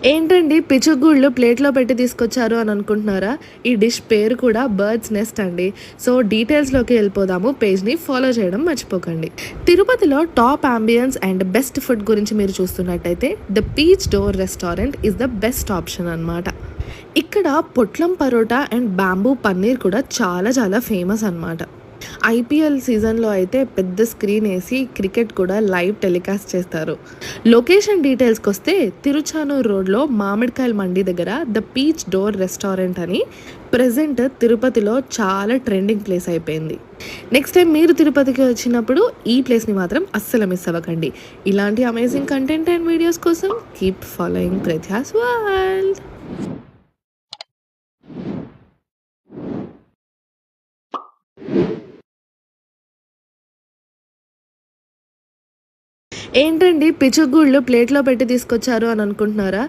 ఏంటండి పిచ్చుగూళ్ళు ప్లేట్‌లో పెట్టి తీసుకొచ్చారు అని అనుకుంటున్నారా? ఈ డిష్ పేరు కూడా బర్డ్స్ నెస్ట్ అండి. సో డీటెయిల్స్‌లోకి వెళ్ళిపోదాము. పేజ్‌ని ఫాలో చేయడం మర్చిపోకండి. తిరుపతిలో top ambience and best food గురించి మీరు చూస్తున్నట్టయితే the peach door restaurant is the best option అన్నమాట. ఇక్కడ పొట్లం పరోటా అండ్ బ్యాంబూ పన్నీర్ కూడా చాలా చాలా ఫేమస్ అన్నమాట. ఐపీఎల్ సీజన్‌లో అయితే పెద్ద స్క్రీన్ ఏసి క్రికెట్ కూడా లైవ్ టెలికాస్ట్ చేస్తారు. లొకేషన్ డీటెయిల్స్‌కొస్తే తిరుచానూర్ రోడ్‌లో మామిడికాయల మండి దగ్గర ద పీచ్ డోర్ రెస్టారెంట్ అని ప్రెజెంట్ తిరుపతిలో చాలా ట్రెండింగ్ ప్లేస్ అయిపోయింది. నెక్స్ట్ టైం మీరు తిరుపతికి వచ్చినప్పుడు ఈ ప్లేస్‌ని మాత్రం అస్సలు మిస్ అవ్వకండి. ఇలాంటి అమేజింగ్ కంటెంట్ అండ్ వీడియోస్ కోసం కీప్ ఫాలోయింగ్ ప్రత్యాస్ వరల్డ్. ఏంటండి పిచ్చుగూళ్ళు ప్లేట్‌లో పెట్టి తీసుకొచ్చారు అని అనుకుంటున్నారా?